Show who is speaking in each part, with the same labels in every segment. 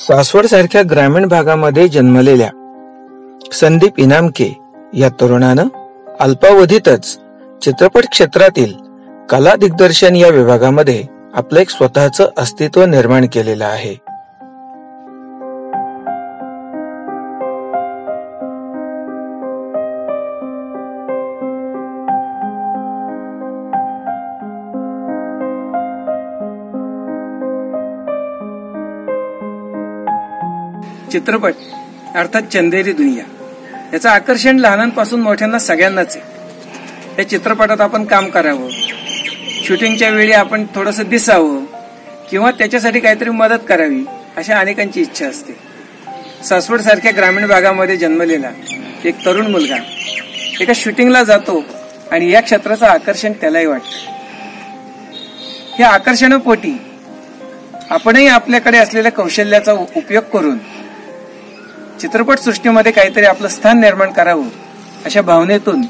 Speaker 1: सासवड सारख्या ग्रामीण भागामध्ये जन्मलेल्या संदीप इनामके या तरुणानं अल्पावधीतच चित्रपट क्षेत्रातील कला दिग्दर्शन या विभागामध्ये आपलं एक स्वतःचं अस्तित्व निर्माण केलेलं आहे.
Speaker 2: चित्रपट अर्थात चंदेरी दुनिया याचं आकर्षण लहानांपासून मोठ्यांना सगळ्यांनाच आहे. या चित्रपटात आपण काम करावं, शूटिंगच्या वेळी आपण थोडंसं दिसावं किंवा त्याच्यासाठी काहीतरी मदत करावी अशा अनेकांची इच्छा असते. सासवड सारख्या ग्रामीण भागामध्ये जन्मलेला एक तरुण मुलगा एका शूटिंगला जातो आणि या क्षेत्राचं आकर्षण त्यालाही वाटतं. या आकर्षणापोटी आपणही आपल्याकडे असलेल्या कौशल्याचा उपयोग करून चित्रपट सृष्टीमध्ये काहीतरी आपलं स्थान निर्माण करावं अशा भावनेतून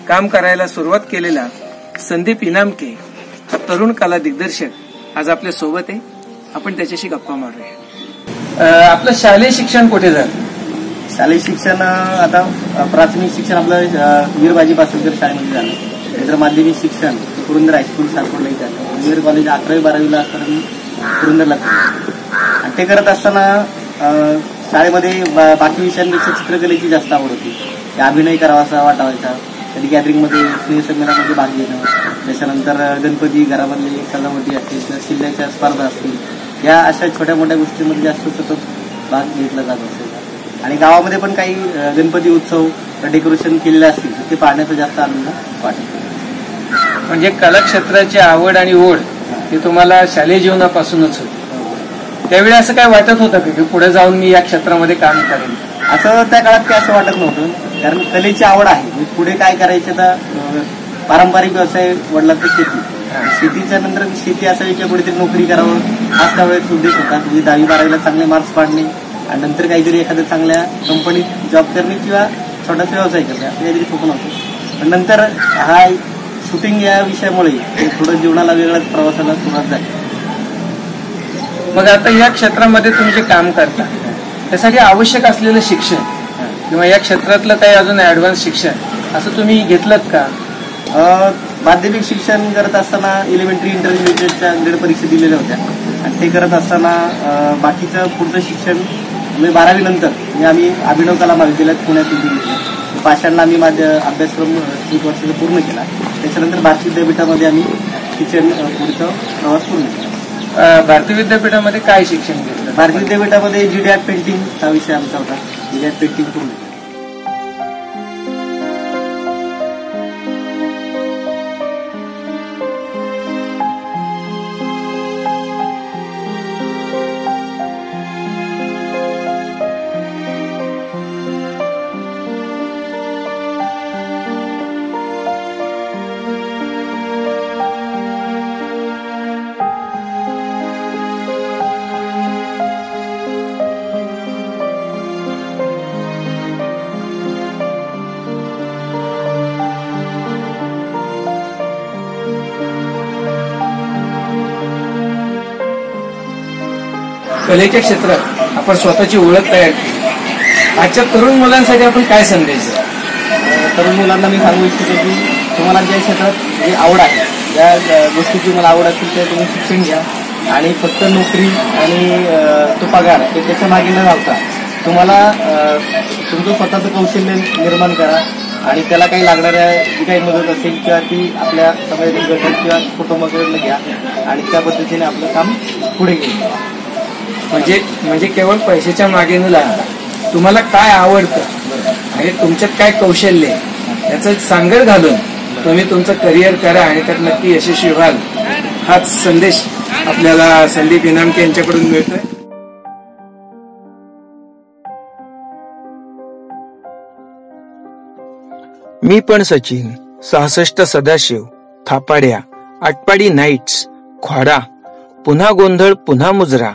Speaker 2: काम करायला सुरुवात केलेला संदीप इनामके हा तरुण कला दिग्दर्शक आज आपल्या सोबत आहे. आपण त्याच्याशी गप्पा मारूया. आपलं शालेय शिक्षण कुठे झालं?
Speaker 3: शालेय शिक्षण आता प्राथमिक शिक्षण आपलं वीरबाजी पासलकर शाळेमध्ये झालं. नंतर माध्यमिक शिक्षण पुरंदर हायस्कूल सासवडलाही झालं. इंजिनियर कॉलेज 11वी-12वीला असताना मी पुरंदरला आणि ते करत असताना शाळेमध्ये बाकी विषयांपेक्षा चित्रकलेची जास्त आवड होती. अभिनय करावासा वाटावायचा. कधी गॅदरिंगमध्ये स्नेहसंमेलनामध्ये भाग घेणं, त्याच्यानंतर गणपती घरामधली सजावटी असतील किंवा शिल्ल्याच्या स्पर्धा असतील, या अशा छोट्या मोठ्या गोष्टींमध्ये जास्त सतत भाग घेतला जात असेल. आणि गावामध्ये पण काही गणपती उत्सव डेकोरेशन केलेले असतील तर ते पाहण्याचा जास्त आनंद वाटतो.
Speaker 2: म्हणजे कला क्षेत्राची आवड आणि ओढ हे तुम्हाला शालेय जीवनापासूनच होती. त्यावेळी असं काय वाटत होतं की पुढे जाऊन मी या क्षेत्रामध्ये काम करेन?
Speaker 3: असं त्या काळात काही असं वाटत नव्हतं, कारण कलेची आवड आहे. पुढे काय करायचं तर पारंपरिक व्यवसाय वडिलांचा शेती. शेतीच्या नंतर शेती असावी किंवा कुठेतरी नोकरी करावं हाच त्यावेळेस उद्देश होता. म्हणजे 10वी-12वीला चांगले मार्क्स पाडणे आणि नंतर काहीतरी एखाद्या चांगल्या कंपनीत जॉब करणे किंवा छोटासा व्यवसाय करणे असं काहीतरी स्वप्न होतं. पण नंतर हा शूटिंग या विषयामुळे थोडं जीवनाला वेगळ्याच प्रवासाला सुरुवात झाली.
Speaker 2: मग आता या क्षेत्रामध्ये तुम्ही जे काम करता त्यासाठी आवश्यक असलेलं शिक्षण किंवा या क्षेत्रातलं काही अजून ऍडव्हान्स शिक्षण असं तुम्ही घेतलं का?
Speaker 3: माध्यमिक शिक्षण करत असताना एलिमेंटरी इंटरमिजिएटच्या ग्रेड परीक्षा दिलेल्या होत्या आणि ते करत असताना बाकीचं पुढचं शिक्षण म्हणजे 12वी नंतर आम्ही अभिनव कला महाविद्यालयात पुण्यात घेतलं. पाषाणला आम्ही माझा अभ्यासक्रम 1 वर्षाचा पूर्ण केला. त्याच्यानंतर भारतीय विद्यापीठामध्ये आम्ही शिक्षण पुढचा प्रवास पूर्ण केला.
Speaker 2: भारतीय विद्यापीठामध्ये काय शिक्षण घेतलं?
Speaker 3: भारतीय विद्यापीठामध्ये GD आर्ट पेंटिंग हा विषय आमचा होता. GD आर्ट पेंटिंग पूर्ण केला.
Speaker 2: कलेच्या क्षेत्रात आपण स्वतःची ओळख तयार केली. आजच्या तरुण मुलांसाठी आपण काय संदेश द्या?
Speaker 3: तरुण मुलांना मी सांगू इच्छितो की तुम्हाला ज्या क्षेत्रात जी आवड आहे, ज्या गोष्टीची मला आवड असेल त्या तुम्ही शिक्षण घ्या आणि फक्त नोकरी आणि तो पगार हे त्याच्या मागे न धावता तुम्हाला तुमचं स्वतःचं कौशल्य निर्माण करा आणि त्याला काही लागणाऱ्या जी काही मदत असेल किंवा ती आपल्या समाजातील गटात किंवा कुटुंबाकडून घ्या आणि त्या पद्धतीने आपलं काम पुढे घेऊन.
Speaker 2: म्हणजे केवळ पैशाच्या मागे न लागता तुम्हाला काय आवडतं आणि तुमच्यात काय कौशल्य याचं सांगड घालून तुम्ही तुमचं करिअर करा आणि त्यात नक्की यशस्वी व्हाल, हाच संदेश आपल्याला संदीप इनामके यांच्याकडून मिळतोय.
Speaker 1: मी पण सचिन, 66 सदाशिव, थापाड्या, आटपाडी नाईट्स, ख्वाडा, पुन्हा गोंधळ, पुन्हा मुजरा,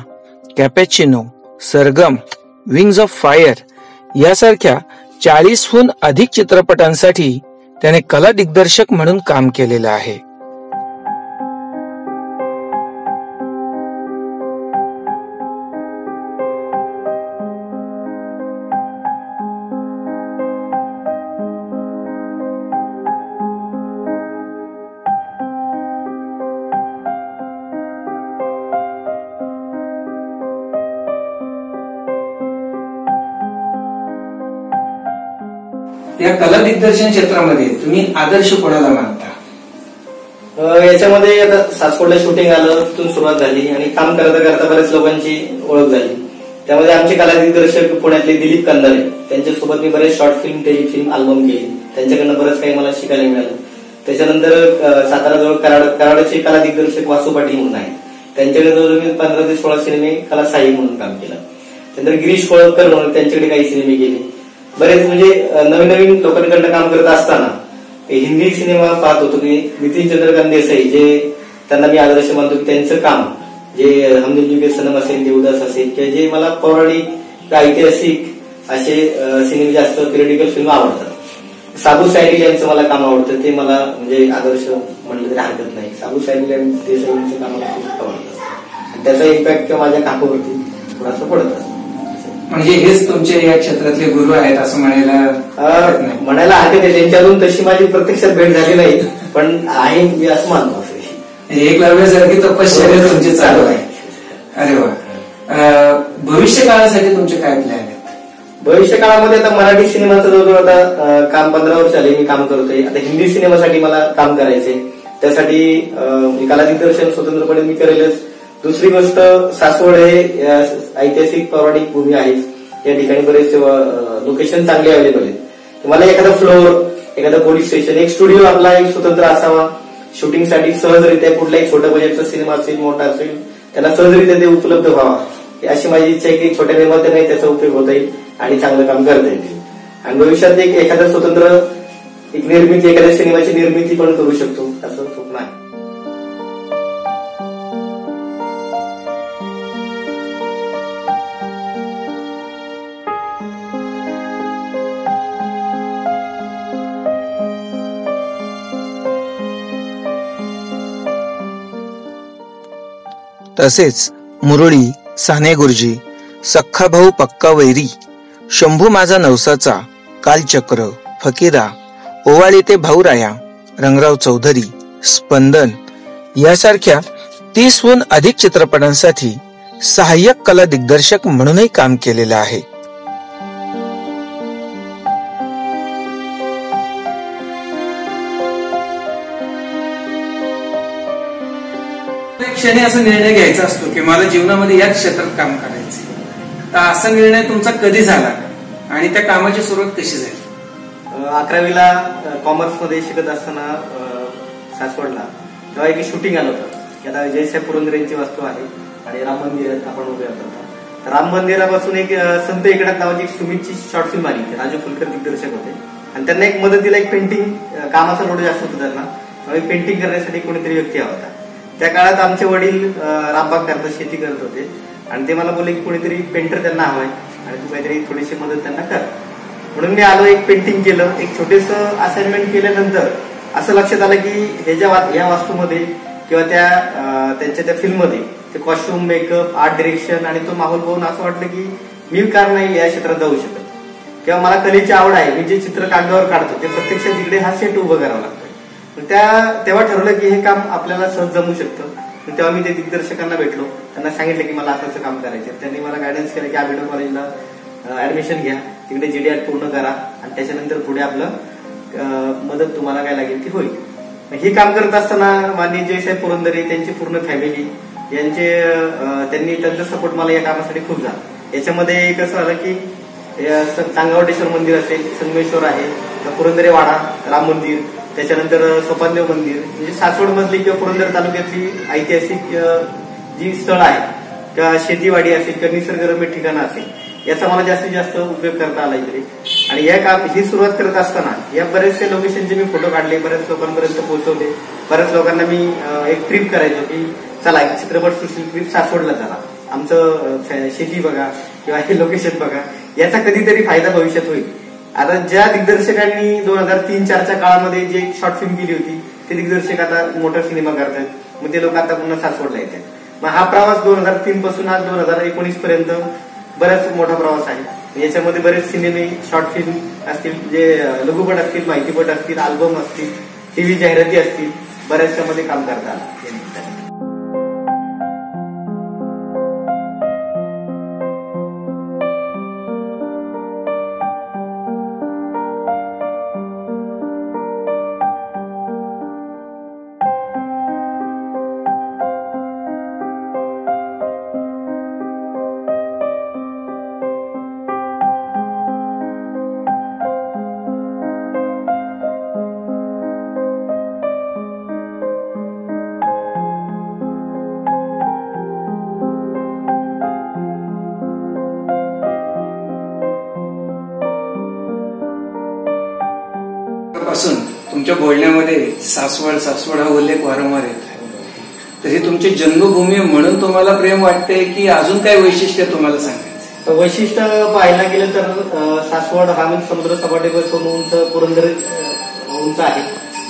Speaker 1: कॅपॅचिनो, सरगम, विंग्स ऑफ फायर यासारख्या 40हून अधिक चित्रपटांसाठी त्याने कला दिग्दर्शक म्हणून काम केलेलं आहे.
Speaker 2: या कला दिग्दर्शन क्षेत्रामध्ये तुम्ही आदर्श कोणाला मानता?
Speaker 3: याच्यामध्ये आता सासवडला शूटिंग आलं, तिथून सुरुवात झाली आणि काम करता करता बऱ्याच लोकांची ओळख झाली. त्यामध्ये आमचे कला दिग्दर्शक पुण्यातले दिलीप कंदारे, त्यांच्यासोबत मी बरेच शॉर्ट फिल्म, टेलिफिल्म, अल्बम केली. त्यांच्याकडनं बरंच काही मला शिकायला मिळालं. त्याच्यानंतर साताराजवळ कराडाचे कला दिग्दर्शक वासू पाटील म्हणून आहेत, त्यांच्याकडे जवळ मी 15 ते 16 सिनेमे कला सहाय्यक म्हणून काम केलं. त्यानंतर गिरीश कोळवकर म्हणून त्यांच्याकडे काही सिनेमे केले. बरेच म्हणजे नवीन नवीन लोकांकडनं काम करत असताना हिंदी सिनेमा पाहत होतो की नितीन चंद्रकांत देसाई, जे त्यांना मी आदर्श मानतो, की त्यांचं काम जे हमदिल के सनम असेल, देवदास असेल, किंवा जे मला पौराणिक ऐतिहासिक असे सिनेमे जास्त पिरियडिकल फिल्म आवडतात. साबू सायली यांचं मला काम आवडतं, ते मला म्हणजे आदर्श म्हणलं तरी हरकत नाही. साबू सायली देसाई यांचं काम मला खूप आवडतं आणि त्याचा इम्पॅक्ट माझ्या कामावरती थोडासा पडत असतो.
Speaker 2: म्हणजे हेच तुमचे या क्षेत्रातले गुरु आहेत असं म्हणायला
Speaker 3: हरकत आहे. त्यांच्याकडून तशी माझी प्रत्यक्षात भेट झाली नाही, पण आहे मी असं मानतो.
Speaker 2: एकलव्यासारखी तपश्चर्या तुमची चालू आहे. अरे वा. भविष्य काळासाठी तुमचे काय प्लॅन आहेत?
Speaker 3: भविष्य काळामध्ये आता मराठी सिनेमाचं जवळजवळ आता काम 15 वर्ष आले मी काम करतोय. आता हिंदी सिनेमासाठी मला काम करायचंय. त्यासाठी कला दिग्दर्शन स्वतंत्रपणे मी करेलच. दुसरी गोष्ट, सासवड हे ऐतिहासिक पौराणिक भूमी आहे. या ठिकाणी बरेचसे लोकेशन चांगले अवेलेबल आहेत. मला एखादा फ्लोअर, एखादा पोलीस स्टेशन, एक स्टुडिओ आपला एक स्वतंत्र असावा. शूटिंगसाठी सहजरित्या कुठलाही छोट्या बजेटचा सिनेमा असेल, मोठा असेल, त्यांना सहजरित्या ते उपलब्ध व्हावा, अशी माझी इच्छा आहे की छोट्या निर्मात्यांनाही त्याचा उपयोग होता येईल आणि चांगलं काम करता येईल. आणि भविष्यात एक एखादा स्वतंत्र एक निर्मिती, एखाद्या सिनेमाची निर्मिती पण करू शकतो असं स्वप्न आहे.
Speaker 1: तसेच मुरळी, साने गुरुजी, सख्खा भाऊ पक्का वैरी, शंभू माझा नवसाचा, कालचक्र, फकीरा, ओवाळी ते भाऊराया, रंगराव चौधरी, स्पंदन यासारख्या 30हून अधिक चित्रपटांसाठी सहाय्यक कला दिग्दर्शक म्हणूनही काम केलेलं आहे.
Speaker 2: क्षणी असा निर्णय घ्यायचा असतो की मला जीवनामध्ये याच क्षेत्रात काम करायचे, तर असा निर्णय तुमचा कधी झाला आणि त्या कामाची सुरुवात कशी झाली?
Speaker 3: 11वीला कॉमर्समध्ये शिकत असताना सासवडला तेव्हा एक शूटिंग आलं होतं की आता जयसाहेब पुरंदरेंची वास्तू आहे आणि राम मंदिरात आपण उभे होतो. राम मंदिरापासून एक संत एकनाथ नावाची एक सुमितची शॉर्ट फिल्म आली, राजू फुलकर दिग्दर्शक होते आणि त्यांना एक मदतीला एक पेंटिंग कामाचा लोड जास्त होता त्यांना, पेंटिंग करण्यासाठी कोणीतरी व्यक्ती हवा होता. त्या काळात आमचे वडील रामबाग करतात, शेती करत होते आणि ते मला बोलले की कोणीतरी पेंटर त्यांना हवाय आणि तू काहीतरी थोडीशी मदत त्यांना कर. म्हणून मी आलो, एक पेंटिंग केलं. एक छोटेस असाइनमेंट केल्यानंतर असं लक्षात आलं की या वास्तूमध्ये किंवा त्यांच्या त्या फिल्ममध्ये ते कॉस्ट्युम, मेकअप, आर्ट डिरेक्शन आणि तो माहोल पाहून असं वाटलं की मी का नाही या क्षेत्रात जाऊ शकत, किंवा मला कलेची आवड आहे. मी जे चित्र कागदावर काढतो ते प्रत्यक्षात तिकडे हा सेट उभं करावा लागतो. तेव्हा ठरवलं की हे काम आपल्याला सहज जमू शकतं. तेव्हा मी ते दिग्दर्शकांना भेटलो, त्यांना सांगितलं की मला असं काम करायचं. त्यांनी मला गायडन्स केलं की अभिनव कॉलेजला ऍडमिशन घ्या, तिकडे GD पूर्ण करा आणि त्याच्यानंतर पुढे आपलं मदत तुम्हाला काय लागेल ती होईल. हे काम करत असताना माननीय जयसाहेब पुरंदरे, त्यांची पूर्ण फॅमिली, त्यांनी त्यांचा सपोर्ट मला या कामासाठी खूप झाला. याच्यामध्ये कसं झालं की चांगावटेश्वर मंदिर असेल, संगमेश्वर आहे, पुरंदरे वाडा, राम मंदिर, त्याच्यानंतर सोपानदेव मंदिर, म्हणजे सासवड मधली किंवा पुरंदर तालुक्यातली ऐतिहासिक जी स्थळ आहे, किंवा शेतीवाडी असेल किंवा निसर्गरम्य ठिकाणं असेल, याचा मला जास्तीत जास्त उपयोग करता आला इकडे. आणि ही सुरुवात करत असताना या बरेचसे लोकेशनचे मी फोटो काढले, बऱ्याच लोकांपर्यंत पोहोचवले. बऱ्याच लोकांना मी एक ट्रिप करायचो की चला एक चित्रपट सृष्टी ट्रिप सासवडला चला, आमचं शेती बघा किंवा हे लोकेशन बघा, याचा कधीतरी फायदा भविष्यात होईल. आता ज्या दिग्दर्शकांनी 2003-04च्या काळामध्ये जे शॉर्ट फिल्म केली होती ते दिग्दर्शक आता मोठा सिनेमा करतात, मग ते लोक आता पुन्हा सासवडला येतात. मग हा प्रवास 2003 पासून आज 2019 पर्यंत बराच मोठा प्रवास आहे. याच्यामध्ये बरेच सिनेमे, शॉर्ट फिल्म असतील, जे लघुपट असतील, माहितीपट असतील, अल्बम असतील, टीव्ही जाहिराती असतील, बऱ्याचशामध्ये काम करतात.
Speaker 2: पासून तुमच्या बोलण्यामध्ये सासवड सासवड हा उल्लेख वारंवार येत आहे. तर ही तुमची जन्मभूमी म्हणून तुम्हाला प्रेम वाटते की अजून काय वैशिष्ट्य तुम्हाला सांगायचं?
Speaker 3: वैशिष्ट्य पाहायला गेलं तर सासवड हा म्हणजे समुद्र सपाटीपासून उंच पुरंदर उंच आहे.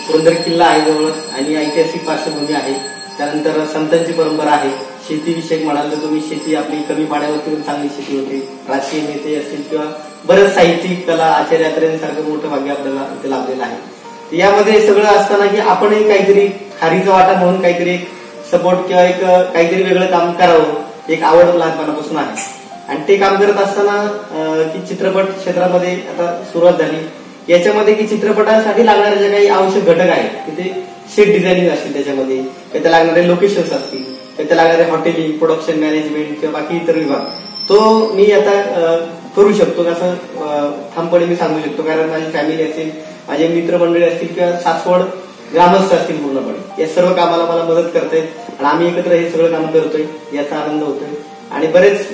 Speaker 3: पुरंदर किल्ला आहे जवळच आणि ऐतिहासिक पार्श्वभूमी आहे. त्यानंतर संतांची परंपरा आहे. शेतीविषयक म्हणाल तर तुम्ही शेती आपली कमी पाण्यावरती चांगली शेती होते. राजकीय नेते असतील किंवा बरंच साहित्यिक कला आचार्यात्र्यांसारखं मोठं भाग्य आपल्याला इथे लाभलेलं आहे. यामध्ये सगळं असताना की आपणही काहीतरी खारीचा वाटा म्हणून काहीतरी एक सपोर्ट किंवा एक काहीतरी वेगळं काम करावं एक आवड लहानपणापासून आहे. आणि ते काम करत असताना की चित्रपट क्षेत्रामध्ये आता सुरुवात झाली. याच्यामध्ये की चित्रपटासाठी लागणारे जे काही आवश्यक घटक आहेत की ते सेट डिझायनिंग असतील, त्याच्यामध्ये त्याला लागणारे लोकेशन्स असतील, त्याला लागणारे हॉटेलिंग, प्रोडक्शन मॅनेजमेंट किंवा बाकी इतर विभाग तो मी आता करू शकतो असं ठामपणे मी सांगू शकतो. कारण माझी फॅमिली असेल, माझे मित्रमंडळी असतील किंवा सासवड ग्रामस्थ असतील पूर्णपणे या सर्व कामाला मला मदत करतायत आणि आम्ही एकत्र हे सगळं काम करतोय याचा आनंद होतोय. आणि बरेच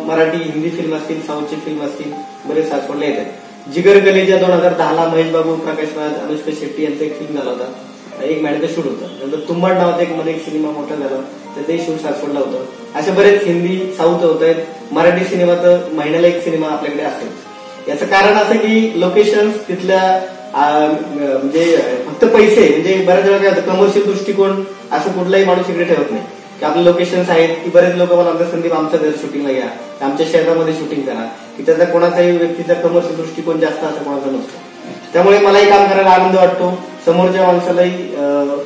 Speaker 3: मराठी हिंदी फिल्म असतील, साऊथची फिल्म असतील, बरेच सासवडला येत आहेत. जिगर कलेजा 2010ला महेश बाबू, प्रकाश राज, अनुष्का शेट्टी यांचा एक फिल्म झाला होता. एक महिन्याचं शूट होतं. नंतर तुंबाड नावाचा एक मध्ये एक सिनेमा मोठा झाला तर ते शूट सासवडला होतं. असे बरेच हिंदी साऊथ होत आहेत. मराठी सिनेमा तर महिन्याला एक सिनेमा आपल्याकडे असतो. याचं कारण असं की लोकेशन तिथल्या म्हणजे फक्त पैसे म्हणजे बऱ्याच वेळा काय होतं कमर्शियल दृष्टिकोन असं कुठलाही माणूस इकडे ठेवत नाही की आपले लोकेशन्स आहेत की बरेच लोक मला म्हणतात संदीप आमच्या घर शूटिंगला घ्या, आमच्या शहरामध्ये शूटिंग करा, की त्याचा कोणाचाही व्यक्तीचा कमर्शियल दृष्टिकोन जास्त असं कोणाचा नसतो. त्यामुळे मलाही काम करायला आनंद वाटतो. समोरच्या माणसालाही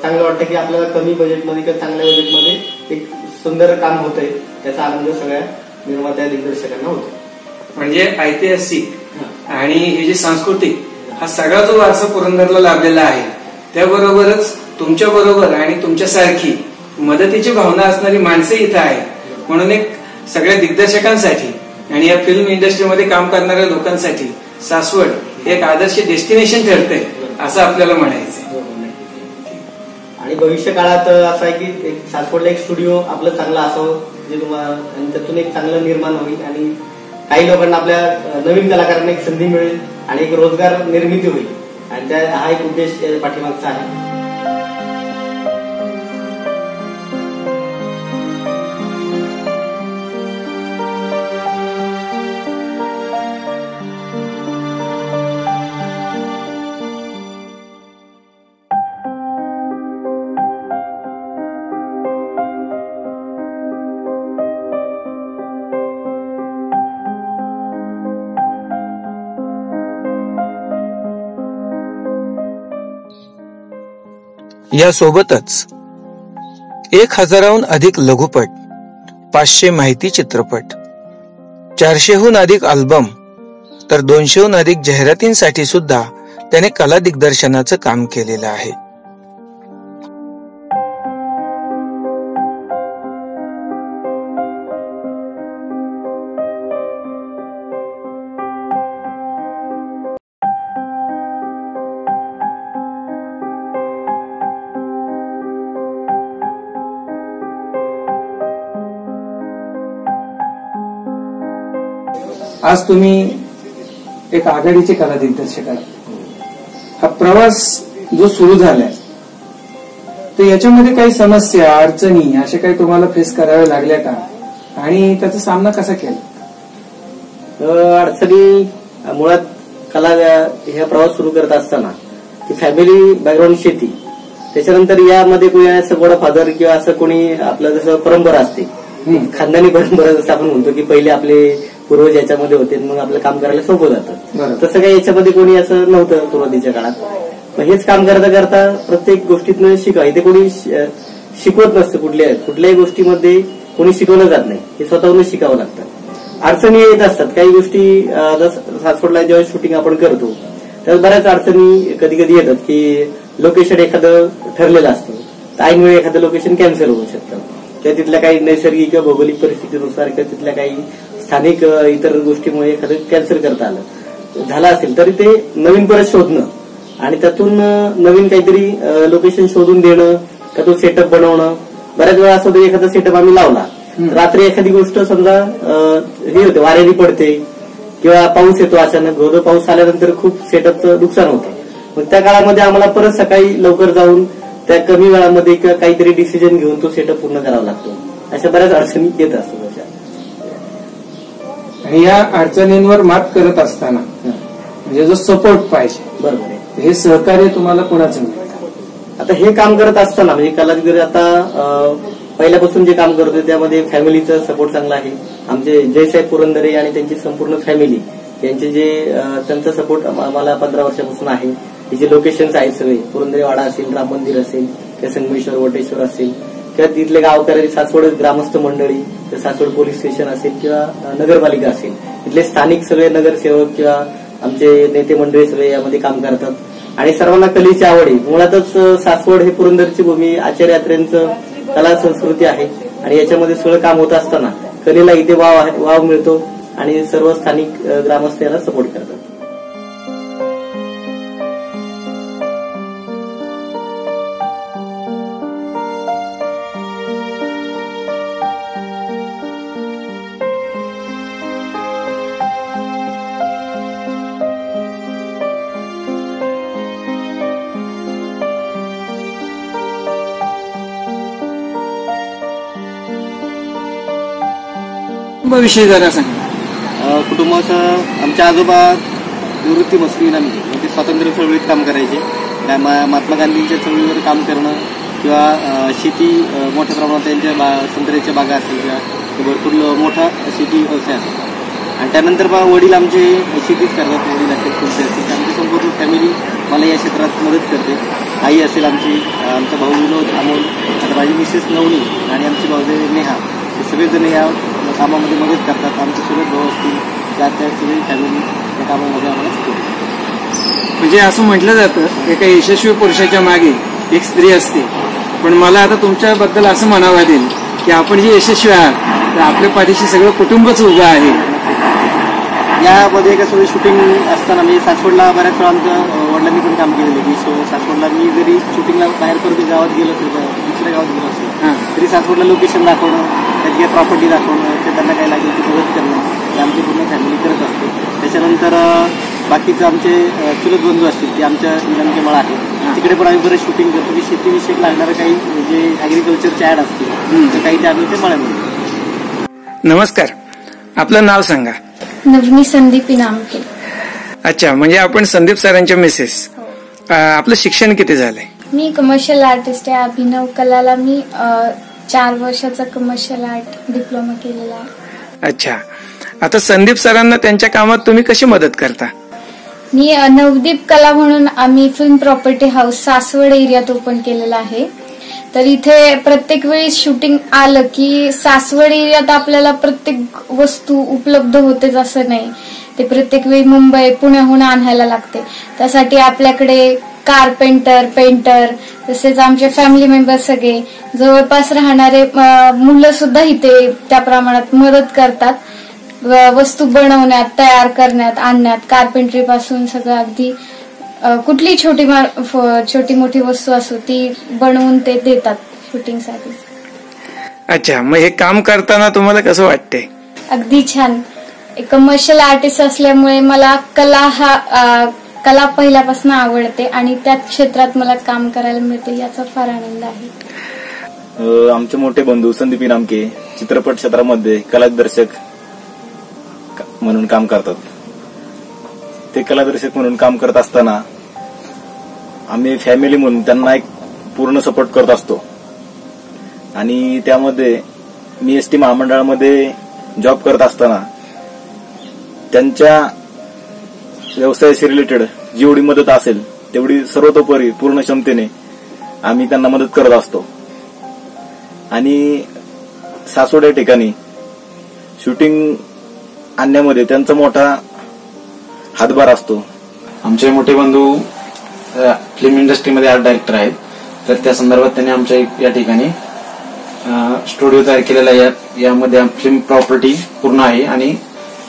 Speaker 3: चांगलं वाटतं की आपल्याला कमी बजेटमध्ये किंवा चांगल्या बजेटमध्ये एक सुंदर काम होतंय. त्याचा आनंद सगळ्या निर्मात्या दिग्दर्शकांना होतो.
Speaker 2: म्हणजे ऐतिहासिक आणि हे जे सांस्कृतिक हा सगळा जो वारसा पुरंदरला लाभलेला आहे त्याबरोबरच तुमच्या बरोबर आणि तुमच्यासारखी मदतीची भावना असणारी माणसे इथं आहेत. म्हणून एक सगळ्या दिग्दर्शकांसाठी आणि या फिल्म इंडस्ट्रीमध्ये काम करणाऱ्या लोकांसाठी सासवड एक आदर्श डेस्टिनेशन ठरते असं आपल्याला म्हणायचं.
Speaker 3: आणि भविष्य काळात असं आहे की एक सासवडला एक स्टुडिओ आपलं चांगलं असावं जे तुम्हाला आणि त्यातून एक चांगलं निर्माण होईल आणि काही लोकांना आपल्या नवीन कलाकारांना एक संधी मिळेल आणि एक रोजगार निर्मिती होईल आणि त्या हा एक उद्देश पाठीमागचा आहे.
Speaker 1: यासोबतच 1000हून अधिक लघुपट, 500 माहिती चित्रपट, 400हून अधिक अल्बम तर 200हून अधिक जाहिरातींसाठी सुद्धा त्याने कला दिग्दर्शनाचं काम केलेलं आहे.
Speaker 2: आज तुम्ही एक आघाडीचे कला दिग्दर्शक आहात. हा प्रवास जो सुरू झालाय तर याच्यामध्ये काही समस्या अडचणी अशा काही तुम्हाला फेस कराव्या लागल्या का आणि त्याचा सामना कसा केला?
Speaker 3: अडचणी मुळात कला ह्या प्रवास सुरू करत असताना की फॅमिली बॅकग्राऊंड शेती, त्याच्यानंतर यामध्ये कोणी असं मोठा फादर किंवा असं कोणी आपलं जसं परंपरा असते खानदानी परंपरा जसं आपण म्हणतो की पहिले आपले पूर्वज याच्यामध्ये होते मग आपलं काम करायला सोपं जातं, तसं काही याच्यामध्ये कोणी असं नव्हतं सुरुवातीच्या काळात. मग हेच काम करता करता प्रत्येक गोष्टीतनं शिका, इथे कोणी शिकवत नसतं. कुठल्याही गोष्टीमध्ये कोणी शिकवलं जात नाही, हे स्वतःहून शिकावं लागतं. अडचणी येत असतात काही गोष्टी. सासवडला जेव्हा शूटिंग आपण करतो त्यात बऱ्याच अडचणी कधी कधी येतात की लोकेशन एखादं ठरलेलं असतं तर ऐनवेळी एखादं लोकेशन कॅन्सल होऊ शकतं किंवा तिथल्या काही नैसर्गिक किंवा भौगोलिक परिस्थितीनुसार किंवा तिथल्या काही स्थानिक इतर गोष्टीमुळे एखादं कॅन्सल करता झालं असेल तरी ते नवीन परत शोधणं आणि त्यातून नवीन काहीतरी लोकेशन शोधून देणं का तो सेटअप बनवणं. बऱ्याच वेळा असं होतं एखादा सेटअप आम्ही लावला रात्री एखादी गोष्ट समजा हे होते वाऱ्याने पडते किंवा पाऊस येतो अचानक, धोधो पाऊस आल्यानंतर खूप सेटअपचं नुकसान होतं. मग त्या काळामध्ये आम्हाला परत सकाळी लवकर जाऊन त्या कमी वेळामध्ये काहीतरी डिसिजन घेऊन तो सेटअप पूर्ण करावा लागतो. अशा बऱ्याच अडचणी येत असतात.
Speaker 2: आणि या अडचणींवर मात करत असताना म्हणजे जो सपोर्ट पाहिजे,
Speaker 3: बरोबर आहे,
Speaker 2: हे सहकार्य तुम्हाला कोणाचं मिळतं?
Speaker 3: आता हे काम करत असताना म्हणजे कलागीर आता पहिल्यापासून जे काम करतोय त्यामध्ये फॅमिलीचा सपोर्ट चांगला आहे. आमचे जयसाहेब पुरंदरे आणि त्यांची संपूर्ण फॅमिली यांचे जे त्यांचा सपोर्ट आम्हाला 15 वर्षापासून आहे. तिचे लोकेशन्स आहेत सगळे, पुरंदरे वाडा असेल, राम मंदिर असेल किंवा संगमेश्वर वटेश्वर असेल किंवा तिथले गावकरी, सासवड ग्रामस्थ मंडळी, सासवड पोलीस स्टेशन असेल किंवा नगरपालिका असेल, तिथले स्थानिक सगळे नगरसेवक किंवा आमचे नेते मंडळी सगळे यामध्ये काम करतात. आणि सर्वांना कलेची आवड आहे. मुळातच सासवड हे पुरंदरची भूमी, आचार्य यात्रेंचं कला संस्कृती आहे आणि याच्यामध्ये सगळं काम होत असताना कलेला इथे वाव मिळतो आणि सर्व स्थानिक ग्रामस्थ याला सपोर्ट करतात.
Speaker 2: विषय जरा सांगा.
Speaker 3: कुटुंबाचं आमचे आजोबा निवृत्ती मस्ती नामी ते स्वातंत्र्य चळवळीत काम करायचे. महात्मा गांधींच्या चळवळीवर काम करणं किंवा शेती मोठ्या प्रमाणात त्यांच्या संत्र्याच्या बागा असतील किंवा भरपूर मोठा शेती व्यवसाय असतो. आणि त्यानंतर वडील आमचे शेतीच करतात. वडील असेल तुमचे असतील, आमची संपूर्ण फॅमिली मला या क्षेत्रात मदत करते. आई असेल आमची, आमचा भाऊ विनोद, अमोल, आता माझी मिसेस नवनी आणि आमची भाऊजे नेहा, हे सगळेजण या कामामध्ये मदत करतात. आमचे सगळे भाऊ असतील त्या सगळी फॅमिली या कामामध्ये आम्हाला सपोर्ट.
Speaker 2: म्हणजे असं म्हटलं जातं एका यशस्वी पुरुषाच्या मागे एक स्त्री असते, पण मला आता तुमच्याबद्दल असं म्हणावं लागेल की आपण जे यशस्वी आहात तर आपल्या पाठीशी सगळं कुटुंबच उभं आहे.
Speaker 3: यामध्ये कसं शूटिंग असताना मी सासवडला बऱ्याच वेळा आमच्या वडिलांनी पण काम केलेलं की सासवडला मी जरी शूटिंगला बाहेर परत गावात गेलो असेल, दुसऱ्या गावात गेलो असेल तरी सासवडला लोकेशन दाखवणं, त्याची प्रॉपर्टी दाखवणं, ते त्यांना काय लागेल ती मदत करणं हे आमची पूर्ण फॅमिली करत असते. त्याच्यानंतर बाकीचं आमचे चुलत बंधू असतील ते आमच्या निलंगे मळा आहे, तिकडे पण आम्ही बरेच शूटिंग करतो की शेतीविषयक लागणारं काही जे ॲग्रिकल्चरचे ॲड असतील तर काही ते आम्ही ते मळ्यामध्ये.
Speaker 2: नमस्कार, आपलं नाव सांगा.
Speaker 4: नवनी संदीप इनामके.
Speaker 2: अच्छा, म्हणजे आपण संदीप सरांच्या मिसेस. आपलं शिक्षण किती झालंय?
Speaker 4: मी कमर्शियल आर्टिस्ट आहे. अभिनव कलाला मी 4 वर्षाचा कमर्शियल आर्ट डिप्लोमा केलेला आहे.
Speaker 2: अच्छा, आता संदीप सरांना त्यांच्या कामात तुम्ही कशी मदत करता?
Speaker 4: मी नवदीप कला म्हणून आम्ही फिल्म प्रॉपर्टी हाऊस सासवड एरियात ओपन केलेला आहे. तर इथे प्रत्येक वेळी शूटिंग आलं की सासवड एरियात आपल्याला प्रत्येक वस्तू उपलब्ध होतेच असं नाही, ते प्रत्येक वेळी मुंबई पुण्याहून आणायला लागते. त्यासाठी आपल्याकडे कारपेंटर, पेंटर, तसेच आमचे फॅमिली मेंबर सगळे जवळपास राहणारे मुलं सुद्धा इथे त्या प्रमाणात मदत करतात. वस्तू बनवण्यात, तयार करण्यात, आणण्यात, कार्पेंट्री पासून सगळं अगदी कुठली छोटी मोठी वस्तू असो ती बनवून ते देतात शूटिंगसाठी.
Speaker 2: अच्छा, मग हे काम करताना तुम्हाला कसं वाटतंय?
Speaker 4: अगदी छान. एक कमर्शियल आर्टिस्ट असल्यामुळे मला कला पहिल्यापासून आवडते आणि त्या क्षेत्रात मला काम करायला मिळते याचा फार आनंद आहे.
Speaker 5: आमचे मोठे बंधू संदीप इनामके चित्रपट क्षेत्रामध्ये कलादिर्शक म्हणून काम करतात. ते कलादिर्शक म्हणून काम करत असताना आम्ही फॅमिली म्हणून त्यांना एक पूर्ण सपोर्ट करत असतो. आणि त्यामध्ये मी एसटी महामंडळामध्ये जॉब करत असताना त्यांच्या व्यवसायाशी रिलेटेड जेवढी मदत असेल तेवढी सर्वतोपरी पूर्ण क्षमतेने आम्ही त्यांना मदत करत असतो. आणि सासवड या ठिकाणी शूटिंग आणण्यामध्ये त्यांचा मोठा हातभार असतो.
Speaker 6: आमचे मोठे बंधू फिल्म इंडस्ट्रीमध्ये आर्ट डायरेक्टर आहेत, तर त्या संदर्भात त्यांनी आमच्या या ठिकाणी स्टुडिओ तयार केलेला आहे. यामध्ये फिल्म प्रॉपर्टी पूर्ण आहे आणि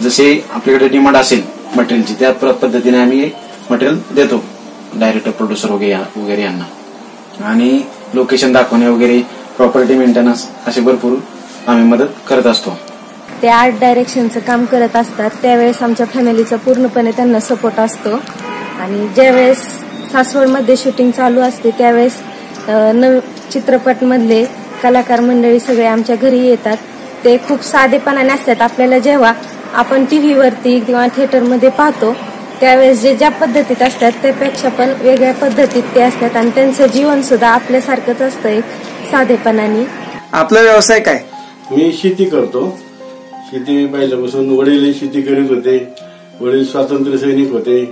Speaker 6: जसे आपल्याकडे डिमांड असेल मटेरियलची त्या पद्धतीने आम्ही मटेरियल देतो डायरेक्टर, प्रोड्युसर वगैरे यांना. आणि लोकेशन दाखवणे वगैरे, प्रॉपर्टी मेंटेनन्स असे भरपूर आम्ही मदत करत असतो.
Speaker 7: ते आर्ट डायरेक्शनचं काम करत असतात त्यावेळेस आमच्या फॅमिलीचा पूर्णपणे त्यांना सपोर्ट असतो. आणि ज्यावेळेस सासवडमध्ये शूटिंग चालू असते त्यावेळेस चित्रपटमधले कलाकार मंडळी सगळे आमच्या घरी येतात. ते खूप साधेपणाने असतात. आपल्याला जेव्हा आपण टीव्हीवरती किंवा थिएटरमध्ये पाहतो त्यावेळेस जे ज्या पद्धतीत असतात त्यापेक्षा पण वेगळ्या पद्धतीत ते असतात आणि त्यांचं जीवन सुद्धा आपल्यासारखंच असतं एक साधेपणाने.
Speaker 2: आपला व्यवसाय काय?
Speaker 8: मी शेती करतो. शेती पहिल्यापासून वडील शेती करीत होते. वडील स्वातंत्र्य सैनिक होते.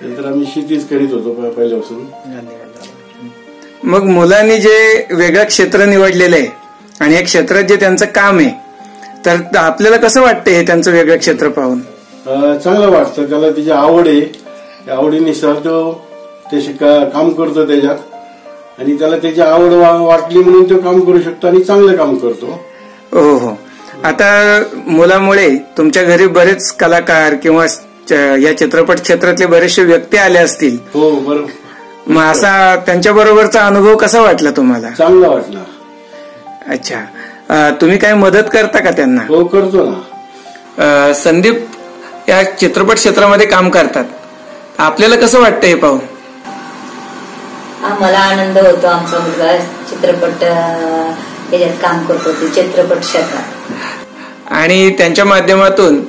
Speaker 8: नंतर आम्ही शेतीच करीत होतो पहिल्यापासून.
Speaker 2: मग मुलांनी जे वेगळं क्षेत्र निवडलेलं आहे आणि या क्षेत्रात जे त्यांचं काम आहे तर आपल्याला कसं वाटतं हे त्यांचं वेगळं क्षेत्र पाहून?
Speaker 8: चांगलं वाटतं. त्याला त्याची आवड आहे. त्या आवडीनुसार तो ते काम करतो त्याच्यात आणि त्याला त्याची आवड वाटली म्हणून तो काम करू शकतो आणि चांगलं काम करतो.
Speaker 2: हो हो. आता मुलामुळे तुमच्या घरी बरेच कलाकार किंवा या चित्रपट क्षेत्रातले बरेचसे व्यक्ती आले असतील.
Speaker 8: हो बरोबर.
Speaker 2: मग असा त्यांच्या बरोबरचा अनुभव कसा वाटला तुम्हाला?
Speaker 8: चांगला वाटला.
Speaker 2: अच्छा, तुम्ही काय मदत करता का त्यांना?
Speaker 8: हो करतो ना.
Speaker 2: संदीप या चित्रपट क्षेत्रामध्ये काम करतात. आपल्याला कसं वाटतं हे पाहून?
Speaker 9: आम्हाला आनंद होतो. आमचा मुलगा चित्रपट याच्यात काम करतो ते चित्रपट क्षेत्रात
Speaker 2: आणि त्यांच्या माध्यमातून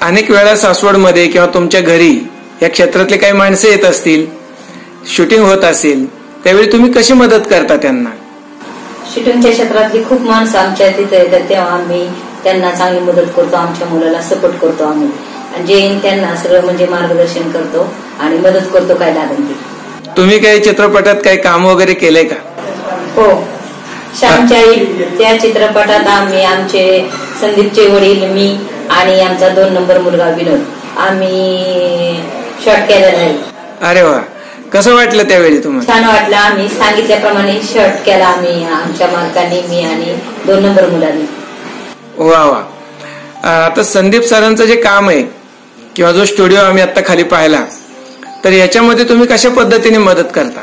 Speaker 2: अनेक वेळा सासवडमध्ये किंवा तुमच्या घरी या क्षेत्रातले काही माणसं येत असतील, शूटिंग होत असेल, त्यावेळी तुम्ही कशी मदत करता त्यांना?
Speaker 9: शूटिंगच्या क्षेत्रातली खूप माणसं आमच्या तिथे येतात तेव्हा आम्ही त्यांना चांगली मदत करतो. आमच्या मुलाला सपोर्ट करतो आम्ही आणि जे त्यांना सगळं म्हणजे मार्गदर्शन करतो आणि मदत करतो काय लागेल ते.
Speaker 2: तुम्ही काही चित्रपटात काही काम वगैरे केलंय का?
Speaker 9: हो, श्यामच्या त्या चित्रपटात आम्ही आमचे संदीपचे वडील, मी आणि आमचा 2 नंबर मुलगा विनोद आम्ही शॉट केलेला आहे.
Speaker 2: अरे वा, कसं वाटलं त्यावेळी तुम्हाला?
Speaker 9: छान वाटलं. आम्ही सांगितल्याप्रमाणे शॉट केला आम्ही आमच्या मालकाने, मी आणि 2 नंबर मुलांनी.
Speaker 2: वा वा. आता संदीप सरांचं जे काम आहे किंवा जो स्टुडिओ आम्ही आता खाली पाहिला तर याच्यामध्ये तुम्ही कशा पद्धतीने मदत करता?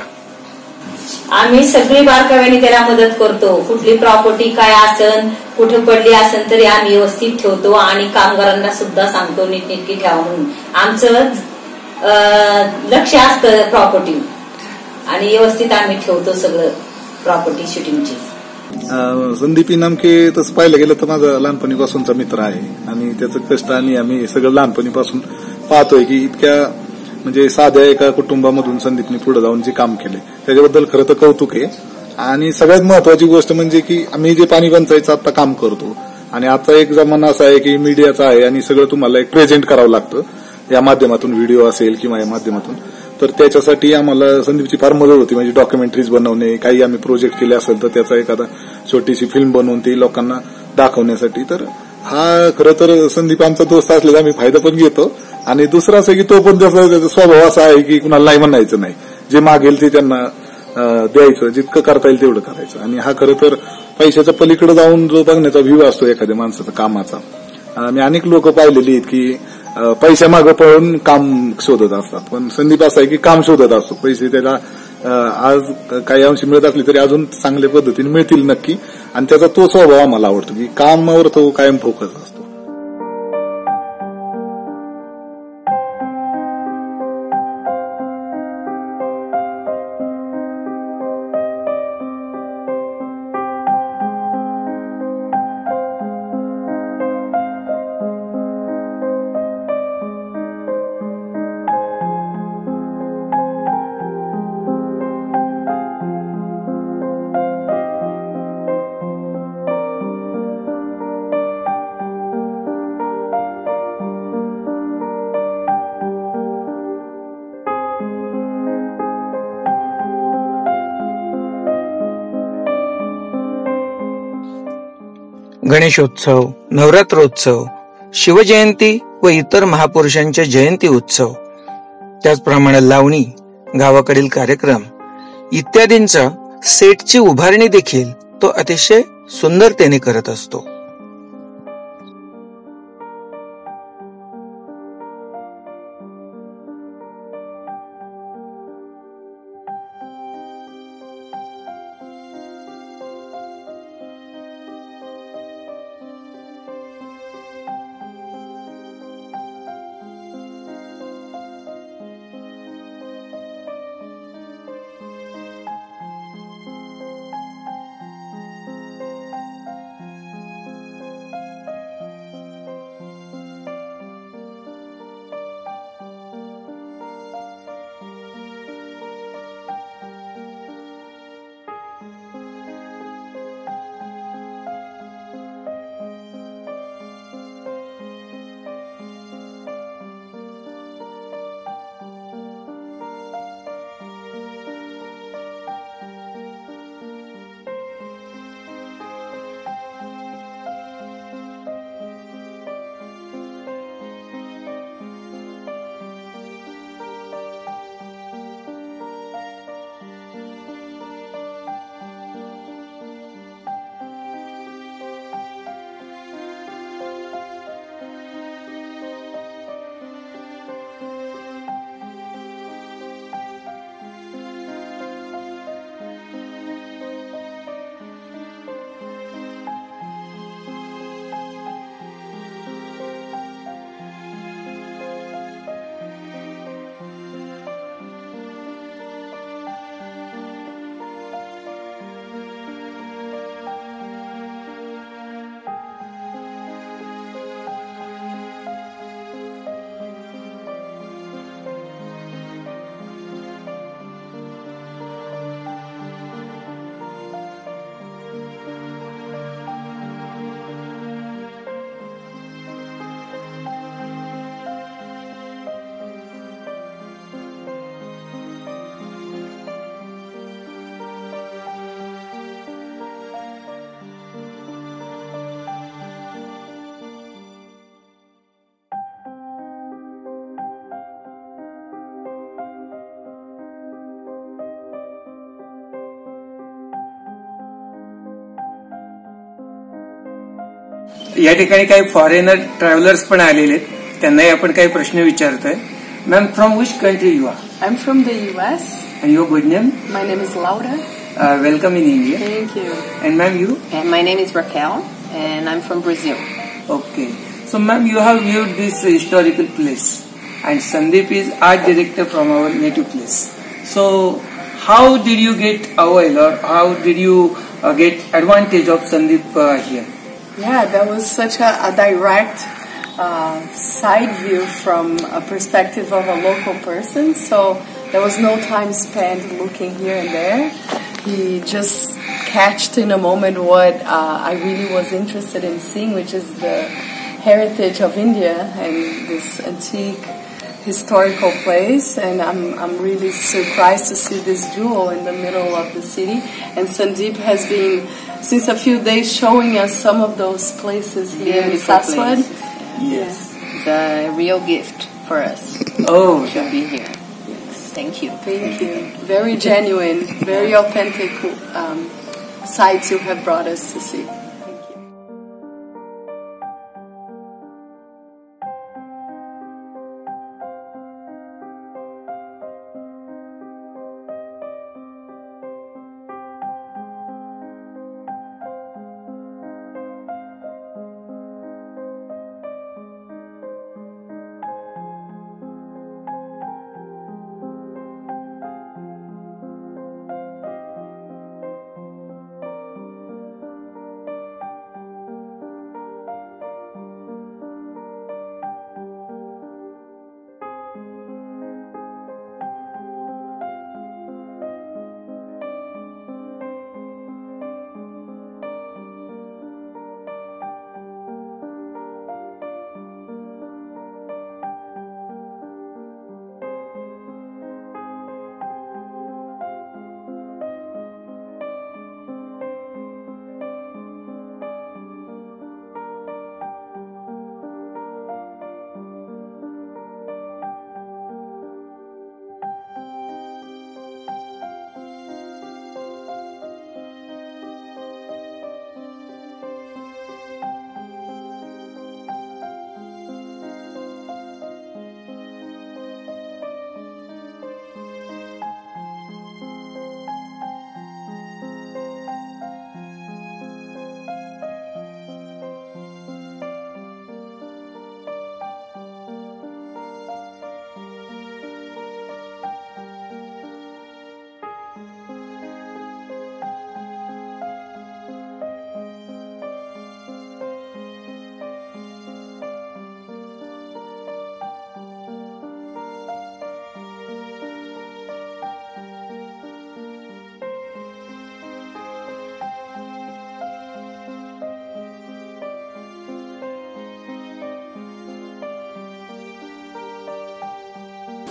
Speaker 9: आम्ही सगळी बारकाव्याने त्याला मदत करतो. कुठली प्रॉपर्टी काय असन, कुठे पडली असेल तरी आम्ही व्यवस्थित ठेवतो आणि कामगारांना सुद्धा सांगतो नीटनेटकी ठेवा म्हणून. आमचं लक्ष असतं प्रॉपर्टी आणि व्यवस्थित आम्ही ठेवतो सगळं प्रॉपर्टी शूटिंगची.
Speaker 10: संदीप इनामके तसं पाहिलं गेलं तर माझा लहानपणीपासूनचा मित्र आहे आणि त्याचं कष्ट आणि आम्ही सगळं लहानपणीपासून पाहतोय की इतक्या म्हणजे साध्या एका कुटुंबामधून संदीपने पुढे जाऊन जे काम केले त्याच्याबद्दल खरं तर कौतुक आहे. आणि सगळ्यात महत्वाची गोष्ट म्हणजे की आम्ही जे पाणी पंचायतचं आता काम करतो आणि आता एक जमाना असा आहे की मीडियाचा आहे आणि सगळं तुम्हाला एक प्रेझेंट करावं लागतं या माध्यमातून, व्हिडिओ असेल किंवा या माध्यमातून. तर त्याच्यासाठी आम्हाला संदीपची फार मदत होती. म्हणजे डॉक्युमेंटरीज बनवणे, काही आम्ही प्रोजेक्ट केले असेल तर त्याचा एखादा छोटीशी फिल्म बनवून ती लोकांना दाखवण्यासाठी. तर हा खरं तर संदीप आमचा दोस्त असलेला आम्ही फायदा पण घेतो. आणि दुसरा असं की तो पण त्याचा स्वभाव असा आहे की कुणाला नाही म्हणायचं नाही, जे मागेल ते त्यांना द्यायचं, जितकं करता येईल तेवढं करायचं. आणि हा खरं तर पैशाच्या पलीकडे जाऊन जो बघण्याचा व्ह्यू असतो एखाद्या माणसाचा कामाचा, मी अनेक लोक पाहिलेली आहेत की पैशा मागं पळून काम शोधत असतात, पण संदीप असा आहे की काम शोधत असतो. पैसे त्याला आज काही अंशी मिळत असले तरी अजून चांगल्या पद्धतीने मिळतील नक्की. आणि त्याचा तो स्वभाव आम्हाला आवडतो की कामावर तो कायम फोकस असतो.
Speaker 1: गणेशोत्सव, नवरात्रोत्सव, शिवजयंती व इतर महापुरुषांच्या जयंती उत्सव, त्याचप्रमाणे लावणी, गावाकडील कार्यक्रम इत्यादींचा सेटची उभारणी देखील तो अतिशय सुंदरतेने करत असतो.
Speaker 2: या ठिकाणी काही फॉरेनर ट्रॅव्हलर्स पण आलेले आहेत, त्यांनाही आपण काही प्रश्न विचारतोय. Ma'am, from which country you are?
Speaker 11: I'm from the US.
Speaker 2: And your good name?
Speaker 11: My name is Laura.
Speaker 2: Welcome in India.
Speaker 11: Thank you.
Speaker 2: And ma'am, you?
Speaker 11: And my name is Raquel, and I'm from Brazil.
Speaker 2: Okay. So ma'am, you have viewed this historical place, and Sandeep is art director from our native place. So how did you get AOL, or how did you get advantage of Sandeep here?
Speaker 11: Yeah, that was such a direct side view from a perspective of a local person, so there was no time spent looking here and there. He just catched in a moment what I really was interested in seeing, which is the heritage of India and this antique historical place, and I'm really surprised to see this jewel in the middle of the city. And Sandeep has been, since a few days, showing us some of those places here in Saswad.
Speaker 2: Yes.
Speaker 11: It's a real gift for us.
Speaker 2: Oh,
Speaker 11: to be here. Yes. Thank you. Thank you. Very genuine, very authentic sites you have brought us to see.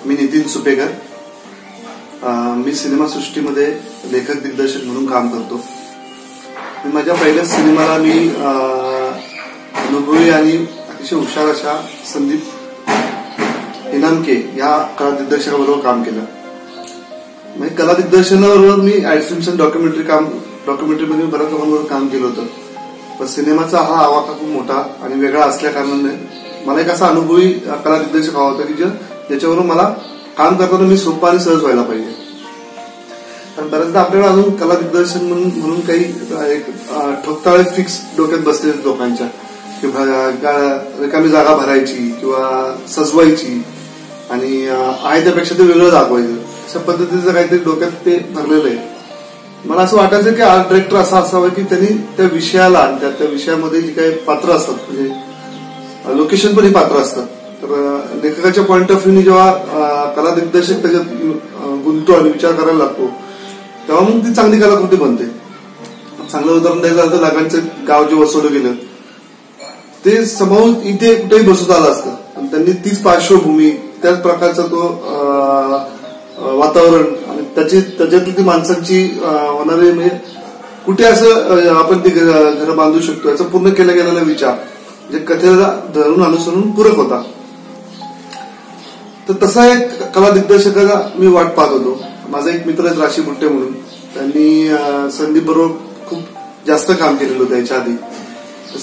Speaker 12: मी नितीन सुपेकर. मी सिनेमासृष्टीमध्ये लेखक दिग्दर्शक म्हणून काम करतो. माझ्या पहिल्याच सिनेमाला मी अनुभवी आणि अतिशय हुशार अशा संदीप इनामके या कला दिग्दर्शकाबरोबर काम केलं. म्हणजे कला दिग्दर्शनाबरोबर मी ऍडसिम्सन डॉक्युमेंटरीमध्ये बऱ्याच लोकांबरोबर काम केलं होतं. पण सिनेमाचा हा आवाका खूप मोठा आणि वेगळा असल्या कारणाने मला एक असा अनुभवी कला दिग्दर्शक हवा होता की ज्याच्यावरून मला काम करताना मी सोपं आणि सहज व्हायला पाहिजे. कारण बऱ्याचदा आपल्याला अजून कला दिग्दर्शन म्हणून काही एक ठोकताळे फिक्स डोक्यात बसले लोकांच्या, किंवा रिकामी जागा भरायची किंवा सजवायची आणि आहे त्यापेक्षा ते वेगळं दाखवायचं, अशा पद्धतीचं काहीतरी डोक्यात ते भरलेलं आहे. मला असं वाटायचं की आर्ट डायरेक्टर असा असावा की त्यांनी त्या विषयाला आणि त्या विषयामध्ये जी काही पात्र असतात, म्हणजे लोकेशन पण ही पात्र असतात, तर लेखकाच्या पॉइंट ऑफ व्ह्यूनी जेव्हा कला दिग्दर्शक त्याच्यात गुंततो आणि विचार करायला लागतो तेव्हा मग ती चांगली कलाकृती बनते. चांगलं उदाहरण द्यायचं झालं तर लागांचं गाव जे वसवलं गेलं ते समोर इथे कुठेही बसवता आलं असतं, पण त्यांनी तीच पार्श्वभूमी, त्याच प्रकारचा तो वातावरण आणि त्याच्यातली ती माणसांची होणारी, म्हणजे कुठे असं आपण ती घरं बांधू शकतो याचा पूर्ण केला गेलेला विचार जे कथेला धरून अनुसरून पूरक होता. तर तसा एक कला दिग्दर्शकाचा मी वाट पाहत होतो. माझा एक मित्र आहे राशी बुट्टे म्हणून, त्यांनी संदीप बरोबर खूप जास्त काम केलेलं होतं याच्या आधी.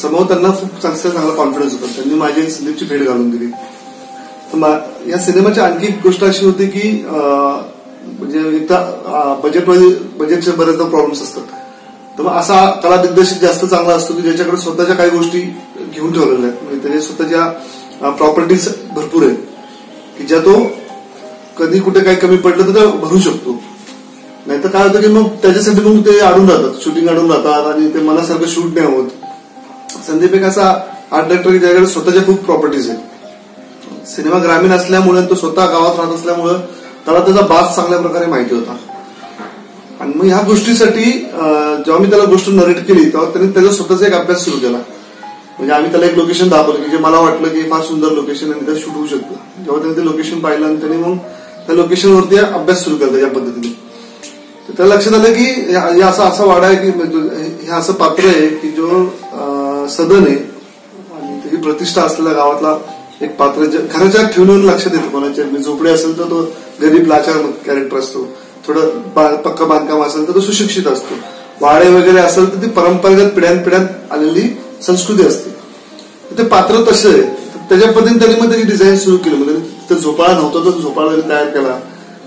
Speaker 12: समोर त्यांना खूप चांगला कॉन्फिडन्स होता. त्यांनी माझी संदीपची भेट घालून दिली. तर या सिनेमाची आणखी एक गोष्ट अशी होती की म्हणजे एकदा बजेटचे बरेचदा प्रॉब्लेम्स असतात. तर मग असा कला दिग्दर्शक जास्त चांगला असतो की ज्याच्याकडे स्वतःच्या काही गोष्टी घेऊन ठेवलेल्या आहेत, म्हणजे त्याच्या स्वतःच्या प्रॉपर्टीज भरपूर आहेत की ज्या तो कधी कुठे काही कमी पडलं तर भरू शकतो. नाहीतर काय होतं की मग त्याच्यासाठी मग ते अडून राहतात, शूटिंग अडून राहतात आणि ते मनासारखं शूट नाही होत. संदीप एक असा आर्ट डायरेक्टर की ज्याच्याकडे स्वतःच्या खूप प्रॉपर्टीज आहेत. सिनेमा ग्रामीण असल्यामुळे तो स्वतः गावात राहत असल्यामुळे त्याला त्याचा बाज चांगल्या प्रकारे माहिती होता. आणि मग ह्या गोष्टीसाठी जेव्हा मी त्याला गोष्ट नरेट केली तेव्हा त्यांनी त्याचा स्वतःचा एक अभ्यास सुरू केला. म्हणजे आम्ही त्याला एक लोकेशन दाखवलं की जे मला वाटलं की फार सुंदर लोकेशन आणि तिथे शूट होऊ शकतं. जेव्हा त्याने ते लोकेशन पाहिलं आणि त्याने मग त्या लोकेशनवरती अभ्यास सुरू केला त्याच्या पद्धतीने. तर त्याला लक्षात आलं की असा वाडा आहे की हे असं पात्र आहे की जो सदन आहे आणि त्याची प्रतिष्ठा असलेल्या गावातला एक पात्र घराच्या ठेवून लक्षात येतं. कोणाच्या झोपडी असेल तर तो गरीब लाचार कॅरेक्टर असतो, थोडं पक्का बांधकाम असेल तर तो सुशिक्षित असतो, वाडे वगैरे असेल तर ती परंपरागत पिढ्यानपिढ्यात आलेली संस्कृती असते. ते पात्र तसं आहे. त्याच्या पद्धतीने त्यांनी मग त्याची डिझाईन सुरू केली. म्हणजे तिथं झोपाळा नव्हता तर झोपाळा त्यांनी तयार केला,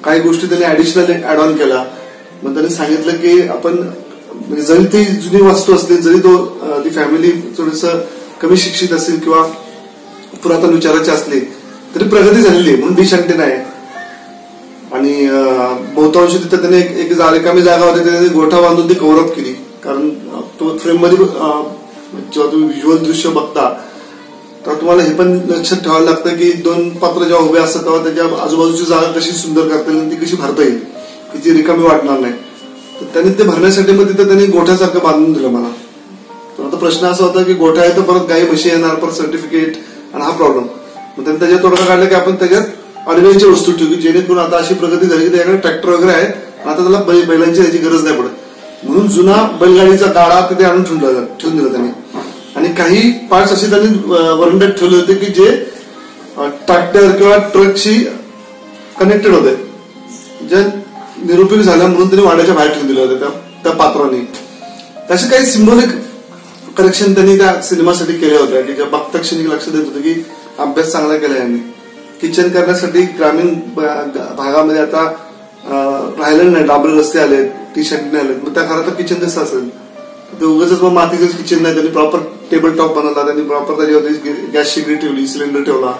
Speaker 12: काही गोष्टी त्यांनी ऍडिशनल ऍड ऑन केला. मग त्यांनी सांगितलं की आपण म्हणजे जरी ती जुनी वास्तू असली, जरी ती फॅमिली थोडस कमी शिक्षित असेल किंवा पुरातन विचाराचे असले तरी प्रगती झालेली आहे म्हणून दिशांती नाही. आणि बहुतांश तिथे त्याने एक रिकामी जागा होती त्याने गोठा बांधून ती कव्हर अप केली. कारण तो फ्रेम मध्ये जेव्हा तुम्ही व्हिज्युअल दृश्य बघता तेव्हा तुम्हाला हे पण लक्षात ठेवायला लागतं की दोन पात्र जेव्हा उभे असतात तेव्हा त्याच्या आजूबाजूची जागा कशी सुंदर करता येईल, ती कशी भरता येईल, की ती रिकामी वाटणार नाही. तर त्यांनी ते भरण्यासाठी मग तिथे त्यांनी गोठ्यासारखं बांधून दिलं मला. तर आता प्रश्न असा होता की गोठा आहे तर परत गाई म्हशी येणार, परत सर्टिफिकेट आणि हा प्रॉब्लेम. मग त्यांनी त्याच्यात तोडगा काढला की आपण त्याच्यात ऑर्डिनरीच्या वस्तू ठेवू की जेणेकरून आता अशी प्रगती झाली की त्याच्याकडे ट्रॅक्टर वगैरे आहे, आता त्याला बैलांची याची गरज नाही पडत. म्हणून जुना बैलगाडीचा गाडा तिथे आणून ठेवून दिला त्यांनी. आणि काही पार्ट्स असे त्यांनी वरंड्यात ठेवले होते की जे ट्रॅक्टर किंवा ट्रकशी कनेक्टेड होते, जे निरुपयोगी झाल्या म्हणून त्यांनी वाड्याच्या बाहेर ठेवून दिले होते त्या पात्रांनी. तसे काही सिम्बॉलिक करेक्शन त्यांनी त्या सिनेमासाठी केल्या होत्या की ज्या बघता क्षणी लक्षात येत होतं की अभ्यास चांगला केला यांनी. किचन करण्यासाठी ग्रामीण भागामध्ये आता राहिलेलं नाही, डांबरी रस्ते आले, टी शर्ट नाही आले. मग त्या घरात किचन कसं असेल, ते उगाच मग मातीचंच किचन नाही, त्यांनी प्रॉपर टेबल टॉप बनवला, त्यांनी प्रॉपर त्याच्यावरती गॅस शेगडी ठेवली, सिलेंडर ठेवला.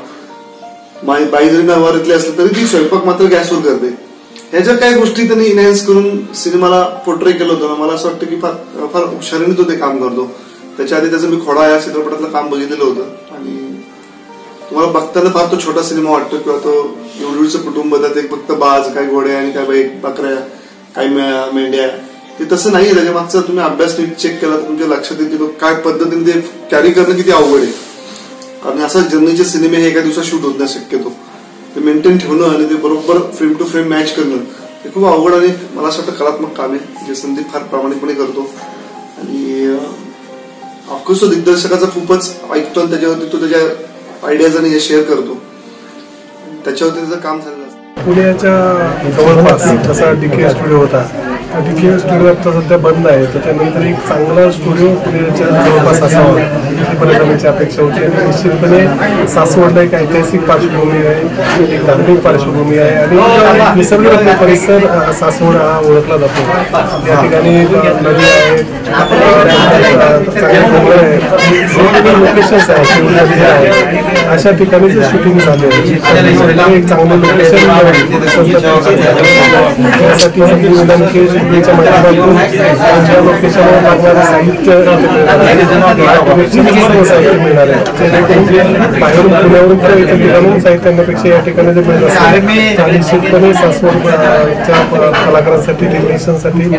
Speaker 12: बाई जरी नवारीतली असली तरी ती स्वयंपाक मात्र गॅसवर करते. ह्याच्या काही गोष्टी त्यांनी इनहॅन्स करून सिनेमाला पोर्ट्रे केलं होतं. मला असं वाटतं की फार हुशारीने तो ते काम करतो. त्याच्या आधी त्याचं मी खोडा या चित्रपटातलं काम बघितलेलं होतं आणि तुम्हाला बघताना फार तो छोटा सिनेमा वाटतो किंवा तो एवढीचं कुटुंब त्यात एक फक्त बाज, काही घोडे आणि काही बकऱ्या, काही मेंढ्या, ते तसं नाही. त्याच्या मागचा तुम्ही अभ्यास नीट चेक केला तर तुमच्या लक्षात येईल की काय पद्धतीने ते कॅरी करणं किती अवघड आहे. कारण असं जर्नीचे सिनेमे हे एका दिवसात शूट होत नाही शक्यतो. ते मेंटेन ठेवणं आणि ते बरोबर फ्रेम टू फ्रेम मॅच करणं हे खूप अवघड आणि मला असं वाटतं कलात्मक काम आहे जे संदीप फार प्रामाणिकपणे करतो. आणि ऑफकोर्स तो दिग्दर्शकाचा खूपच ऐकतो आणि त्याच्यावरती तो त्याच्या आयडियाज आणि हे शेअर करतो, त्याच्यावरती त्याचं काम झालेलं असतं.
Speaker 13: पुण्याच्या जवळपास जसा डीके स्टुडिओ होता, डीके स्टुडिओ आता सध्या बंद आहे, तर त्यानंतर एक चांगला स्टुडिओ पुण्याच्या जवळपास असावा ही पर्यटनाची अपेक्षा होती. आणि निश्चितपणे सासवडला एक ऐतिहासिक पार्श्वभूमी आहे, एक धार्मिक पार्श्वभूमी आहे आणि निसर्गरम्य परिसर सासवड हा ओळखला जातो. या ठिकाणी नदी आहे, चांगले डोंगर आहे, वेगवेगळे लोकेशन्स आहे, शिवनदी आहे, अशा ठिकाणी जे शूटिंग झाले एक चांगलं लोकेशन त्यासाठी शूटिंगच्या माध्यमातून त्यांच्या लोकेशनवर लागणारं साहित्य मिळणार आहे. जेणेकरून बाहेरून पुण्यावरून किंवा इतर ठिकाणून साहित्य आणण्यापेक्षा या ठिकाणी जे मिळत असते निश्चितपणे सासवडच्या कलाकारांसाठी, टेक्निशियनसाठी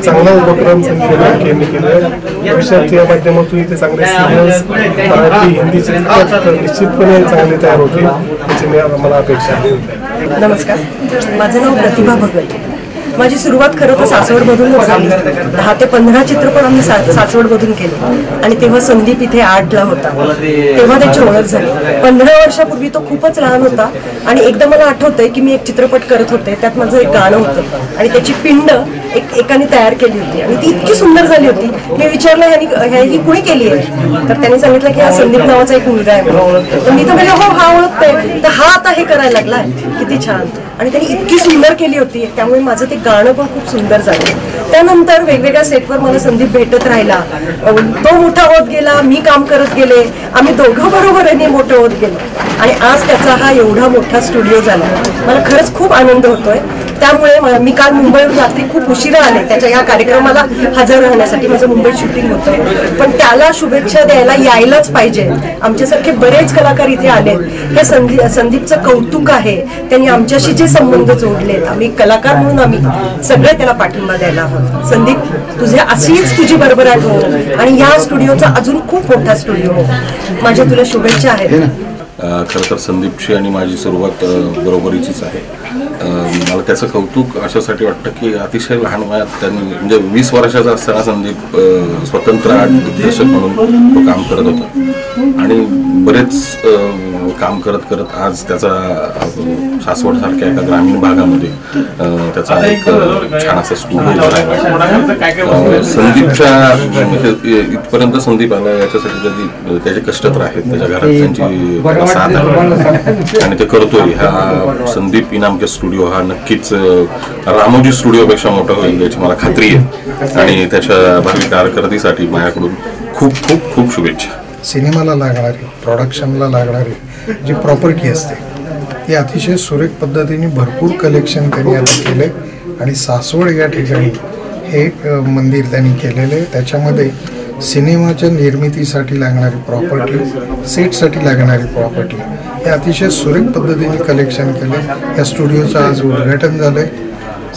Speaker 13: चांगला उपक्रम संदीप यांनी केला आहे. भविष्यात या माध्यमातून इथे चांगले सिरियल्स, मराठी, हिंदी चित्रपट निश्चितपणे चांगले तयार होतील याची मला अपेक्षा आहे.
Speaker 14: नमस्कार, माझं नाव प्रतिभा भगत. माझी सुरुवात खरं तर सासवडमधूनच झाली. 10 ते 15 चित्रपट आम्ही सासवडमधून केले आणि तेव्हा संदीप इथे आर्टला होता, तेव्हा त्याची ओळख झाली. 15 वर्षापूर्वी तो खूपच लहान होता आणि एकदा मला आठवतंय की मी एक चित्रपट करत होते, त्यात माझं एक गाणं होतं आणि त्याची पिंड एकाने तयार केली होती आणि ती इतकी सुंदर झाली होती. मी विचारलं ही कुणी केली आहे, तर त्याने सांगितलं की हा संदीप नावाचा एक मुलगा आहे. तर मी तर म्हणजे हो हा ओळखतोय, तर हा आता हे करायला लागलाय, किती छान. आणि त्यांनी इतकी सुंदर केली होती, त्यामुळे माझं ते गाणं पण खूप सुंदर झालं. त्यानंतर वेगवेगळ्या सेटवर मला संदीप भेटत राहिला, तो मोठा होत गेला, मी काम करत गेले, आम्ही दोघं बरोबरीने मोठं होत गेलो आणि आज त्याचा हा एवढा मोठा स्टुडिओ झाला. मला खरंच खूप आनंद होतोय. त्यामुळे मी काल मुंबईहून रात्री खूप उशिरा आले त्याच्या या कार्यक्रमाला हजर राहण्यासाठी. माझं मुंबईत शूटिंग होतं, पण त्याला शुभेच्छा द्यायला यायलाच पाहिजे. आमच्यासारखे बरेच कलाकार इथे आलेत. हे संदीपचं कौतुक आहे, त्यांनी आमच्याशी जे संबंध जोडलेत, आम्ही कलाकार म्हणून आम्ही सगळे त्याला पाठिंबा द्यायला हवं. संदीप, तुझी तुझी भरभराट हो आणि या स्टुडिओचा अजून खूप मोठा स्टुडिओ हो. माझ्या तुला शुभेच्छा आहेत.
Speaker 15: खरं तर संदीपची आणि माझी सुरुवात बरोबरीचीच आहे. मला त्याचं कौतुक अशासाठी वाटतं की अतिशय लहान वयात त्यांनी म्हणजे 20 वर्षाचा असताना संदीप स्वतंत्र आर्ट दिग्दर्शक म्हणून तो काम करत होता आणि बरेच काम करत करत आज त्याचा सासवडसारख्या एका ग्रामीण भागामध्ये त्याचा एक छान असा स्टुडिओ आहे. संदीपच्या इथपर्यंत संदीप आला याच्यासाठी त्याची त्याचे कष्ट तर आहेत, त्याच्या घरात त्यांची साथ आहे आणि ते करतोय. हा संदीप इनामके स्टुडिओ हा नक्कीच रामोजी स्टुडिओपेक्षा मोठा होईल याची मला खात्री आहे आणि त्याच्या भावी कारकिर्दीसाठी माझ्याकडून खूप खूप खूप शुभेच्छा.
Speaker 16: सिनेमाला लागणारी, प्रोडक्शनला लागणारी जी प्रॉपर्टी असते ती अतिशय सुरेख पद्धतीने भरपूर कलेक्शन त्यांनी आता केले आणि सासवड या ठिकाणी हे मंदिर त्यांनी केलेले. त्याच्यामध्ये सिनेमाच्या निर्मितीसाठी लागणारी प्रॉपर्टी, सेटसाठी लागणारी प्रॉपर्टी हे अतिशय सुरेख पद्धतीने कलेक्शन केले. या स्टुडिओचं आज उद्घाटन झालं आहे.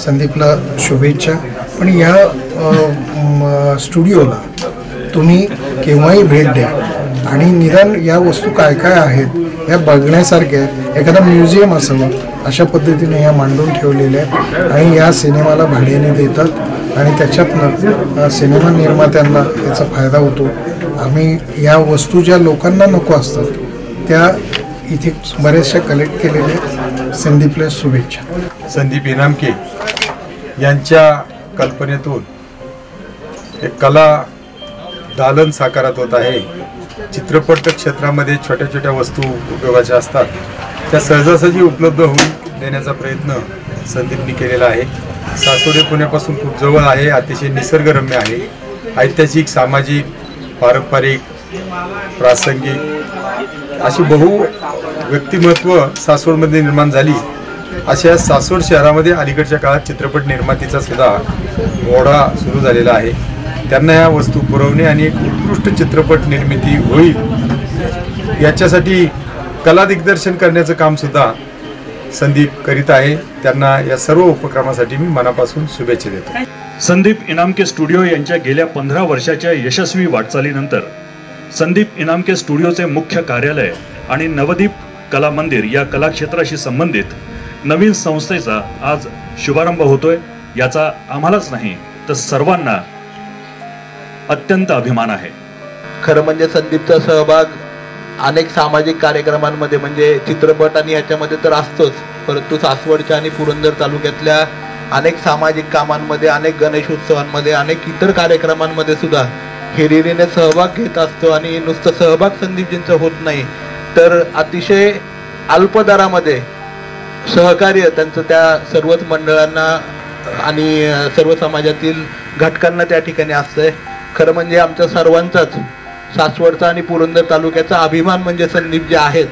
Speaker 16: संदीपला शुभेच्छा. पण या स्टुडिओला तुम्ही केव्हाही भेट द्या आणि निदान या वस्तू काय काय आहेत या बघण्यासारख्या एखादा म्युझियम असावं अशा पद्धतीने या मांडून ठेवलेल्या आहेत आणि या सिनेमाला भाड्याने देतात आणि त्याच्यातनं सिनेमा निर्मात्यांना याचा फायदा होतो. आम्ही या वस्तू ज्या लोकांना नको असतात त्या इथे बऱ्याचशा कलेक्ट केलेल्या. संदीपला शुभेच्छा.
Speaker 17: संदीप इनामके यांच्या कल्पनेतून एक कला दालन साकारात होत आहे. चित्रपट क्षेत्रामध्ये छोट्या छोट्या वस्तू उपयोगाच्या असतात, त्या सहजासहजी उपलब्ध होऊन देण्याचा प्रयत्न संदीपनी केलेला आहे. सासवड पुण्यापासून खूप जवळ आहे, अतिशय निसर्गरम्य आहे. ऐतिहासिक, सामाजिक, पारंपरिक, प्रासंगिक अशी बहु व्यक्तिमत्व सासवडमध्ये निर्माण झाली. अशा सासवड शहरामध्ये अलीकडच्या काळात चित्रपट निर्मातीचा सुद्धा ओढा सुरू झालेला आहे. त्यांना या वस्तू पुरवणे आणि एक उत्कृष्ट चित्रपट निर्मिती होईल याच्यासाठी कला दिग्दर्शन करण्याचं काम सुद्धा संदीप करीत आहे. त्यांना या सर्व उपक्रमासाठी मी मनापासून शुभेच्छा देतो.
Speaker 18: संदीप इनामके स्टुडिओ यांच्या गेल्या 15 वर्षाच्या यशस्वी वाटचालीनंतर संदीप इनामके स्टुडिओचे मुख्य कार्यालय आणि नवदीप कला मंदिर या कलाक्षेत्राशी संबंधित नवीन संस्थेचा आज शुभारंभ होतोय. याचा आम्हालाच नाही तर सर्वांना अत्यंत अभिमान आहे.
Speaker 19: खरं म्हणजे संदीपचा सहभाग अनेक सामाजिक कार्यक्रमांमध्ये म्हणजे चित्रपट आणि याच्यामध्ये तर असतोच, परंतु सासवडच्या आणि पुरंदर तालुक्यातल्या अनेक सामाजिक कामांमध्ये, अनेक गणेश उत्सवांमध्ये, अनेक इतर कार्यक्रमांमध्ये सुद्धा हिरिरीने सहभाग घेत असतो. आणि नुसतं सहभाग संदीपजींचं होत नाही तर अतिशय अल्प दरामध्ये सहकार्य त्यांचं त्या सर्वच मंडळांना आणि सर्व समाजातील घटकांना त्या ठिकाणी असतंय. खरं म्हणजे आमच्या सर्वांचाच सासवडचा आणि पुरंदर तालुक्याचा अभिमान म्हणजे संदीप जे आहेत.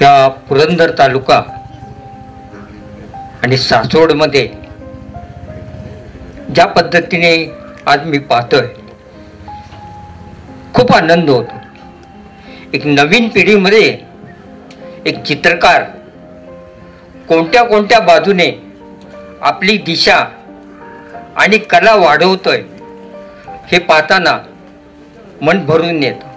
Speaker 20: या पुरंदर तालुका आणि सासवडमध्ये ज्या पद्धतीने आज मी पाहतोय खूप आनंद होतो. एक नवीन पिढीमध्ये एक चित्रकार कोणत्या कोणत्या बाजूने आपली दिशा आणि कला वाढवतोय हे पाहताना मन भरून येतं.